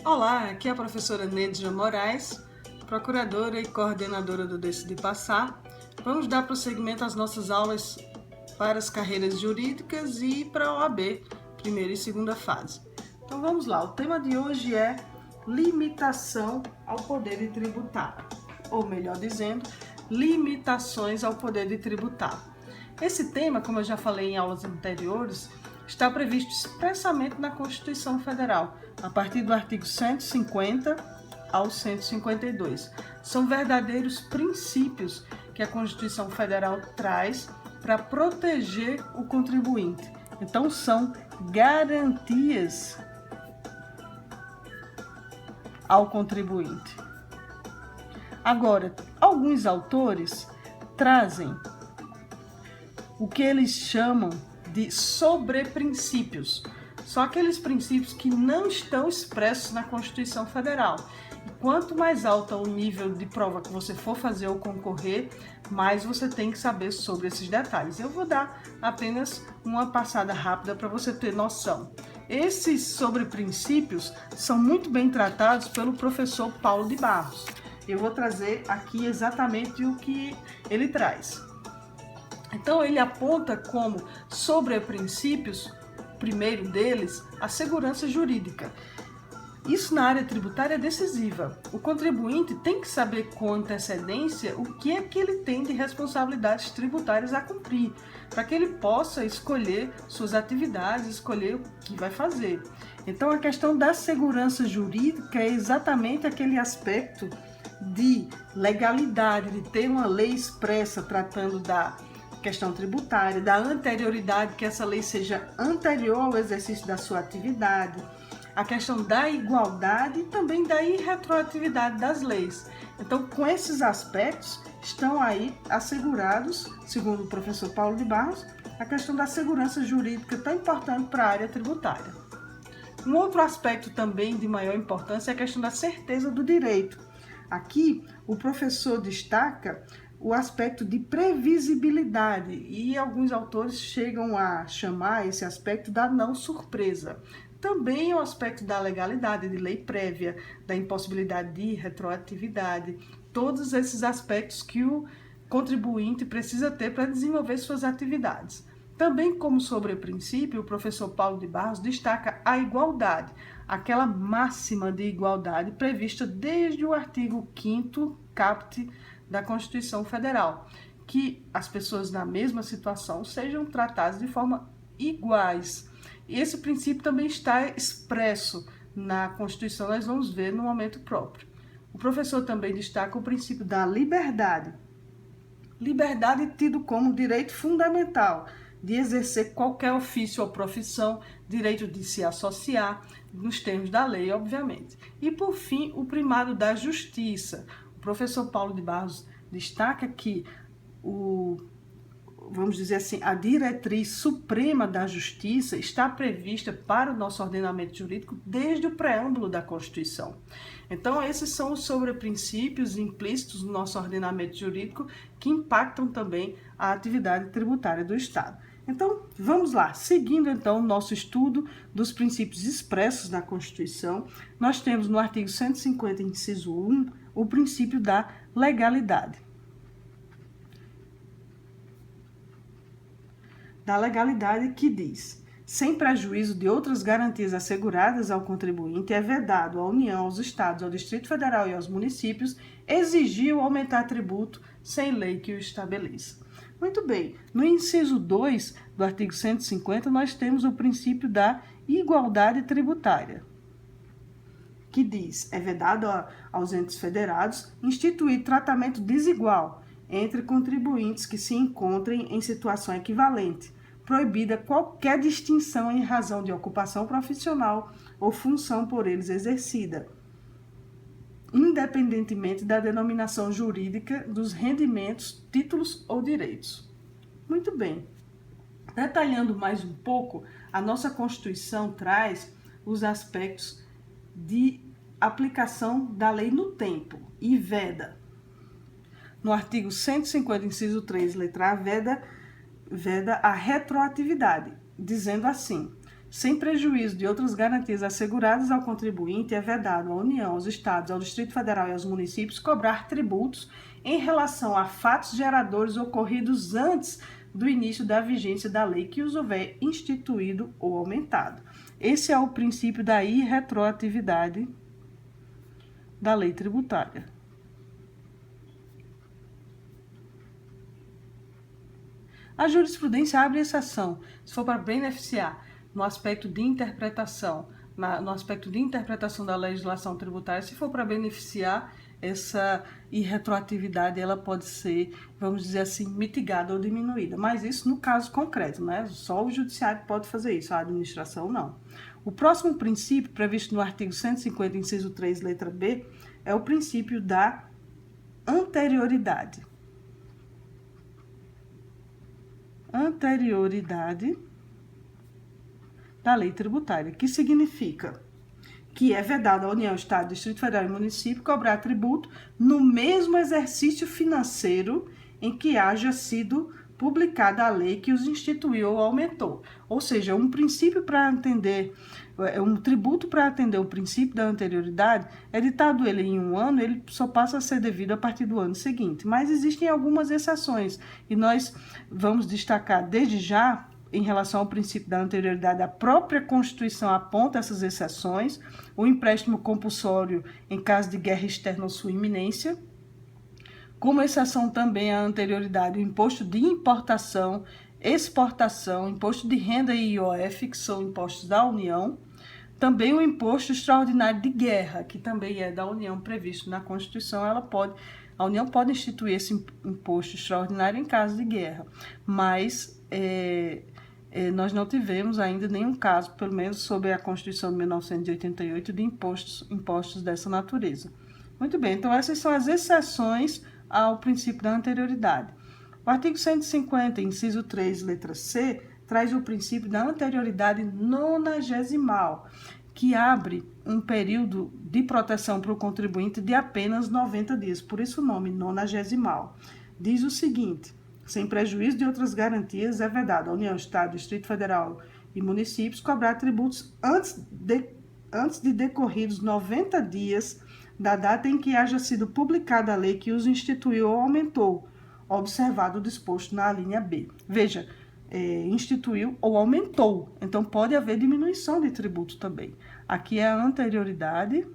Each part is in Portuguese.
Olá, aqui é a professora Neidja Moraes, procuradora e coordenadora do Decidi Passar. Vamos dar prosseguimento às nossas aulas para as carreiras jurídicas e para a OAB, primeira e segunda fase. Então vamos lá, o tema de hoje é limitação ao poder de tributar, ou melhor dizendo, limitações ao poder de tributar. Esse tema, como eu já falei em aulas anteriores, está previsto expressamente na Constituição Federal, a partir do artigo 150 ao 152. São verdadeiros princípios que a Constituição Federal traz para proteger o contribuinte. Então, são garantias ao contribuinte. Agora, alguns autores trazem o que eles chamam de sobreprincípios. São aqueles princípios que não estão expressos na Constituição Federal. E quanto mais alto o nível de prova que você for fazer ou concorrer, mais você tem que saber sobre esses detalhes. Eu vou dar apenas uma passada rápida para você ter noção. Esses sobreprincípios são muito bem tratados pelo professor Paulo de Barros. Eu vou trazer aqui exatamente o que ele traz. Então, ele aponta como sobreprincípios, o primeiro deles, a segurança jurídica. Isso na área tributária é decisiva. O contribuinte tem que saber com antecedência o que é que ele tem de responsabilidades tributárias a cumprir, para que ele possa escolher suas atividades, escolher o que vai fazer. Então, a questão da segurança jurídica é exatamente aquele aspecto de legalidade, de ter uma lei expressa tratando da questão tributária, da anterioridade, que essa lei seja anterior ao exercício da sua atividade, a questão da igualdade e também da irretroatividade das leis. Então, com esses aspectos, estão aí assegurados, segundo o professor Paulo de Barros, a questão da segurança jurídica tão importante para a área tributária. Um outro aspecto também de maior importância é a questão da certeza do direito. Aqui, o professor destaca o aspecto de previsibilidade e alguns autores chegam a chamar esse aspecto da não surpresa. Também o aspecto da legalidade, de lei prévia, da impossibilidade de retroatividade, todos esses aspectos que o contribuinte precisa ter para desenvolver suas atividades. Também, como sobreprincípio, o professor Paulo de Barros destaca a igualdade, aquela máxima de igualdade prevista desde o artigo 5º caput da Constituição Federal, que as pessoas na mesma situação sejam tratadas de forma iguais. E esse princípio também está expresso na Constituição, nós vamos ver no momento próprio. O professor também destaca o princípio da liberdade. Liberdade tido como direito fundamental de exercer qualquer ofício ou profissão, direito de se associar, nos termos da lei, obviamente. E, por fim, o primado da justiça. O professor Paulo de Barros destaca que vamos dizer assim, a diretriz suprema da justiça está prevista para o nosso ordenamento jurídico desde o preâmbulo da Constituição. Então, esses são os sobreprincípios implícitos no nosso ordenamento jurídico que impactam também a atividade tributária do Estado. Então, vamos lá. Seguindo, então, o nosso estudo dos princípios expressos na Constituição, nós temos no artigo 150, inciso 1, o princípio da legalidade. Da legalidade que diz: sem prejuízo de outras garantias asseguradas ao contribuinte, é vedado à União, aos Estados, ao Distrito Federal e aos municípios exigir ou aumentar tributo sem lei que o estabeleça. Muito bem, no inciso 2 do artigo 150, nós temos o princípio da igualdade tributária, que diz: é vedado aos entes federados instituir tratamento desigual entre contribuintes que se encontrem em situação equivalente, proibida qualquer distinção em razão de ocupação profissional ou função por eles exercida, independentemente da denominação jurídica dos rendimentos, títulos ou direitos. Muito bem. Detalhando mais um pouco, a nossa Constituição traz os aspectos de aplicação da lei no tempo e veda. No artigo 150, inciso 3, letra A, veda a retroatividade, dizendo assim: sem prejuízo de outras garantias asseguradas ao contribuinte, é vedado à União, aos Estados, ao Distrito Federal e aos municípios cobrar tributos em relação a fatos geradores ocorridos antes do início da vigência da lei que os houver instituído ou aumentado. Esse é o princípio da irretroatividade da lei tributária. A jurisprudência abre exceção, se for para beneficiar no aspecto de interpretação, no aspecto de interpretação da legislação tributária, se for para beneficiar, essa irretroatividade ela pode ser, vamos dizer assim, mitigada ou diminuída. Mas isso no caso concreto, né? Só o judiciário pode fazer isso, a administração não. O próximo princípio, previsto no artigo 150, inciso 3, letra B, é o princípio da anterioridade. Anterioridade da lei tributária, que significa que é vedado à União, Estado, Distrito Federal e município cobrar tributo no mesmo exercício financeiro em que haja sido publicada a lei que os instituiu ou aumentou. Ou seja, um princípio para atender, um tributo para atender o princípio da anterioridade, editado ele em um ano, ele só passa a ser devido a partir do ano seguinte. Mas existem algumas exceções e nós vamos destacar desde já, em relação ao princípio da anterioridade, a própria Constituição aponta essas exceções, o empréstimo compulsório em caso de guerra externa ou sua iminência, como exceção também à anterioridade, o imposto de importação, exportação, imposto de renda e IOF, que são impostos da União, também o imposto extraordinário de guerra, que também é da União, previsto na Constituição. A União pode instituir esse imposto extraordinário em caso de guerra, mas nós não tivemos ainda nenhum caso, pelo menos sob a Constituição de 1988, de impostos dessa natureza. Muito bem, então essas são as exceções ao princípio da anterioridade. O artigo 150, inciso 3, letra C, traz o princípio da anterioridade nonagesimal, que abre um período de proteção para o contribuinte de apenas 90 dias, por isso o nome nonagesimal. Diz o seguinte: sem prejuízo de outras garantias, é vedado à União, Estado, Distrito Federal e municípios cobrar tributos antes de decorridos 90 dias da data em que haja sido publicada a lei que os instituiu ou aumentou, observado o disposto na linha B. Veja, instituiu ou aumentou, então pode haver diminuição de tributo também. Aqui é a anterioridade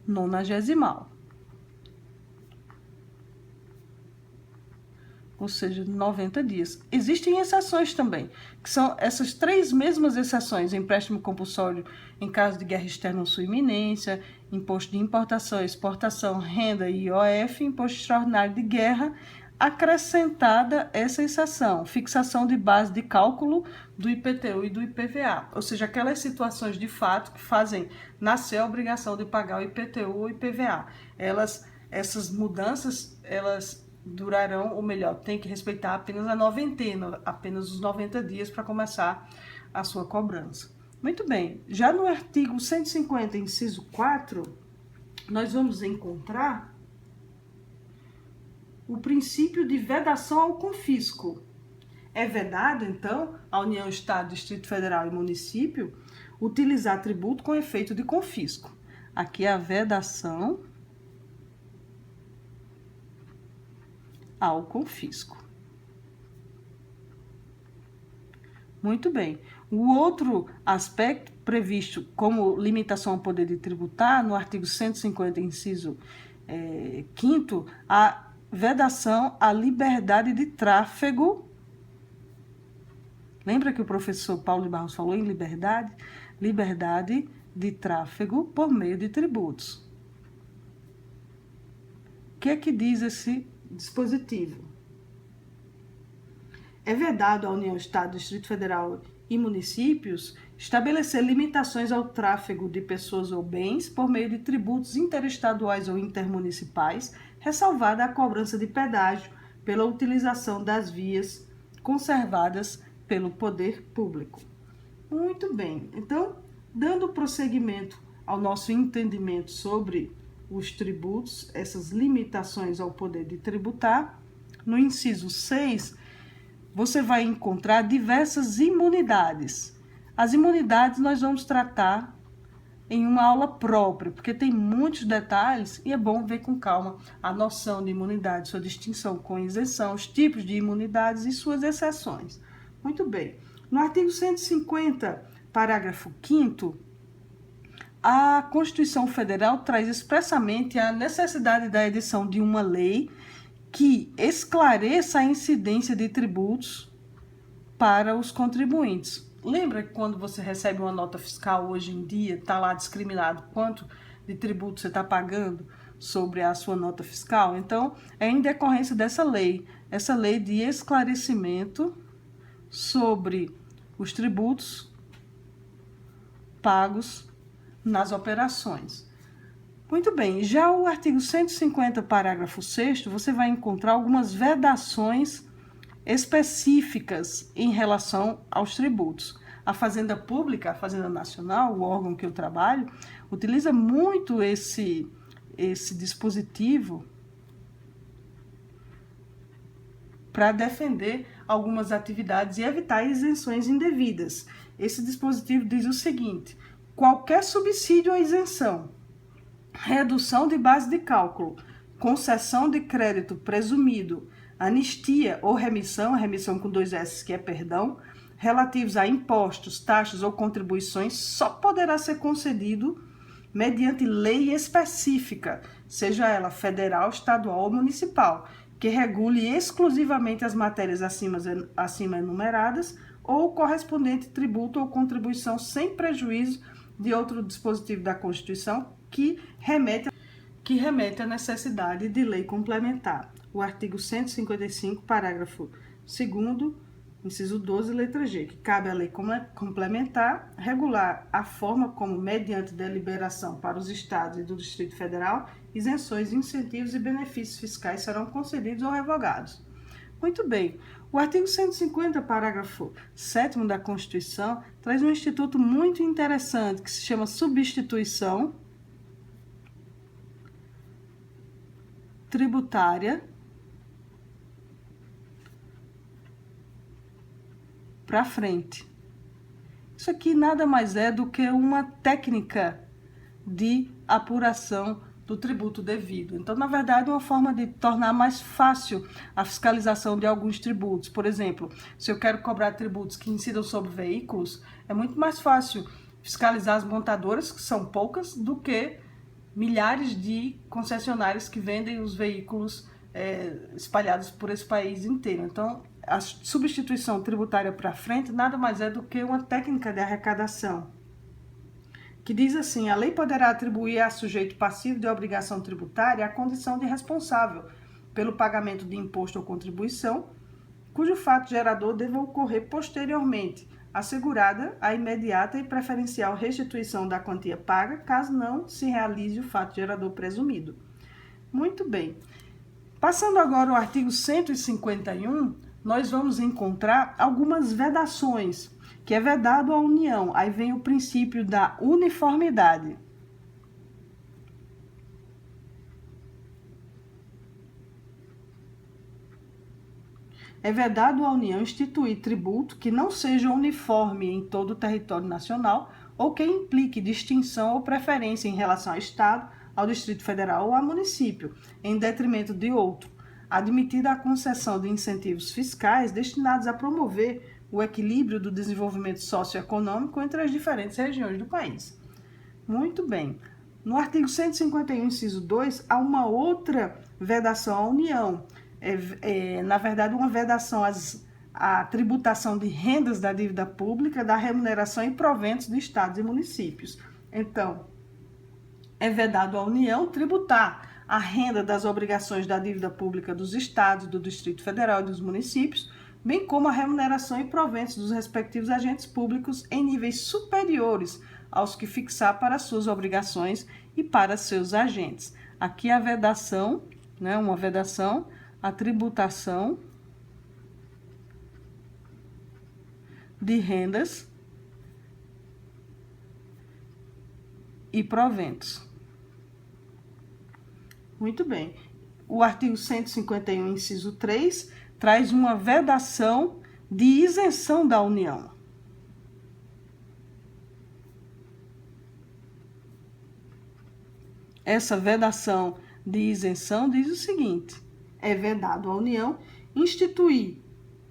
nonagesimal, ou seja, 90 dias. Existem exceções também, que são essas três mesmas exceções: empréstimo compulsório em caso de guerra externa ou sua iminência, imposto de importação, exportação, renda e IOF, imposto extraordinário de guerra, acrescentada essa exceção, fixação de base de cálculo do IPTU e do IPVA, ou seja, aquelas situações de fato que fazem nascer a obrigação de pagar o IPTU ou IPVA. Essas mudanças, elas durarão, ou melhor, tem que respeitar apenas a noventena, apenas os 90 dias para começar a sua cobrança. Muito bem, já no artigo 150, inciso 4, nós vamos encontrar o princípio de vedação ao confisco. É vedado, então, à União, Estado, Distrito Federal e município utilizar tributo com efeito de confisco. Aqui é a vedação ao confisco. Muito bem. O outro aspecto previsto como limitação ao poder de tributar, no artigo 150, inciso 5º, a vedação à liberdade de tráfego. Lembra que o professor Paulo de Barros falou em liberdade? Liberdade de tráfego por meio de tributos. O que é que diz esse dispositivo? É vedado à União, Estado, Distrito Federal e municípios estabelecer limitações ao tráfego de pessoas ou bens por meio de tributos interestaduais ou intermunicipais, ressalvada a cobrança de pedágio pela utilização das vias conservadas pelo poder público. Muito bem, então, dando prosseguimento ao nosso entendimento sobre os tributos, essas limitações ao poder de tributar, No inciso 6, você vai encontrar diversas imunidades. As imunidades nós vamos tratar em uma aula própria, porque tem muitos detalhes e é bom ver com calma a noção de imunidade, sua distinção com isenção, os tipos de imunidades e suas exceções. Muito bem. No artigo 150, parágrafo 5º, a Constituição Federal traz expressamente a necessidade da edição de uma lei que esclareça a incidência de tributos para os contribuintes. Lembra que quando você recebe uma nota fiscal hoje em dia, está lá discriminado quanto de tributo você está pagando sobre a sua nota fiscal? Então, é em decorrência dessa lei, essa lei de esclarecimento sobre os tributos pagos nas operações. Muito bem, já o artigo 150, parágrafo 6º, você vai encontrar algumas vedações específicas em relação aos tributos. A Fazenda Pública, a Fazenda Nacional, o órgão que eu trabalho, utiliza muito esse dispositivo para defender algumas atividades e evitar isenções indevidas. Esse dispositivo diz o seguinte: qualquer subsídio ou isenção, redução de base de cálculo, concessão de crédito presumido, anistia ou remissão, remissão com 2 S, que é perdão, relativos a impostos, taxas ou contribuições, só poderá ser concedido mediante lei específica, seja ela federal, estadual ou municipal, que regule exclusivamente as matérias acima enumeradas ou o correspondente tributo ou contribuição sem prejuízo de outro dispositivo da Constituição que remete à necessidade de lei complementar. O artigo 155, parágrafo 2º, inciso 12, letra G, que cabe à lei complementar regular a forma como, mediante deliberação para os estados e do Distrito Federal, isenções, incentivos e benefícios fiscais serão concedidos ou revogados. Muito bem. O artigo 150, parágrafo 7º da Constituição, traz um instituto muito interessante que se chama substituição tributária para frente. Isso aqui nada mais é do que uma técnica de apuração do tributo devido. Então, na verdade, é uma forma de tornar mais fácil a fiscalização de alguns tributos. Por exemplo, se eu quero cobrar tributos que incidam sobre veículos, é muito mais fácil fiscalizar as montadoras, que são poucas, do que milhares de concessionárias que vendem os veículos espalhados por esse país inteiro. Então, a substituição tributária para frente nada mais é do que uma técnica de arrecadação, que diz assim: a lei poderá atribuir a sujeito passivo de obrigação tributária a condição de responsável pelo pagamento de imposto ou contribuição, cujo fato gerador deva ocorrer posteriormente, assegurada a imediata e preferencial restituição da quantia paga, caso não se realize o fato gerador presumido. Muito bem. Passando agora ao artigo 151, nós vamos encontrar algumas vedações, que é vedado à União. Aí vem o princípio da uniformidade. É vedado à União instituir tributo que não seja uniforme em todo o território nacional ou que implique distinção ou preferência em relação ao Estado, ao Distrito Federal ou ao município, em detrimento de outro, admitida a concessão de incentivos fiscais destinados a promover o equilíbrio do desenvolvimento socioeconômico entre as diferentes regiões do país. Muito bem. No artigo 151, inciso 2, há uma outra vedação à União. Na verdade, uma vedação à tributação de rendas da dívida pública, da remuneração e proventos de estados e municípios. Então, é vedado à União tributar a renda das obrigações da dívida pública dos estados, do Distrito Federal e dos municípios, bem como a remuneração e proventos dos respectivos agentes públicos em níveis superiores aos que fixar para suas obrigações e para seus agentes. Aqui a vedação, uma vedação, a tributação de rendas e proventos. Muito bem. o artigo 151, inciso 3, traz uma vedação de isenção da União. Essa vedação de isenção diz o seguinte: é vedado à União instituir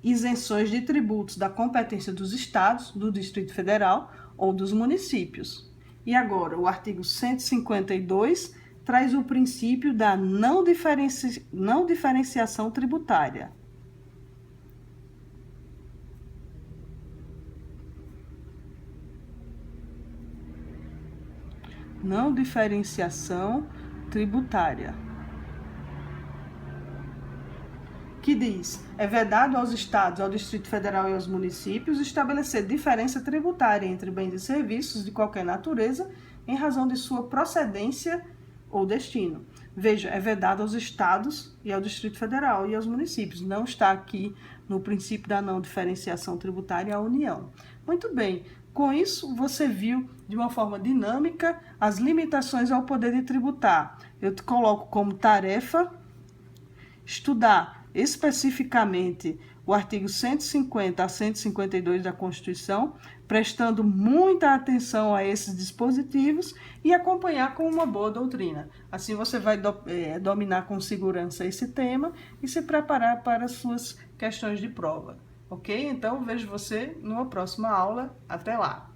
isenções de tributos da competência dos estados, do Distrito Federal ou dos municípios. E agora, o artigo 152 traz o princípio da não diferenciação tributária. Não diferenciação tributária. Que diz: é vedado aos estados, ao Distrito Federal e aos municípios estabelecer diferença tributária entre bens e serviços de qualquer natureza em razão de sua procedência ou destino. Veja, é vedado aos estados e ao Distrito Federal e aos municípios. Não está aqui no princípio da não diferenciação tributária a União. Muito bem, com isso você viu de uma forma dinâmica as limitações ao poder de tributar. Eu te coloco como tarefa estudar especificamente o artigo 150 a 152 da Constituição, prestando muita atenção a esses dispositivos e acompanhar com uma boa doutrina. Assim você vai dominar com segurança esse tema e se preparar para as suas questões de prova. Ok? Então, vejo você numa próxima aula. Até lá!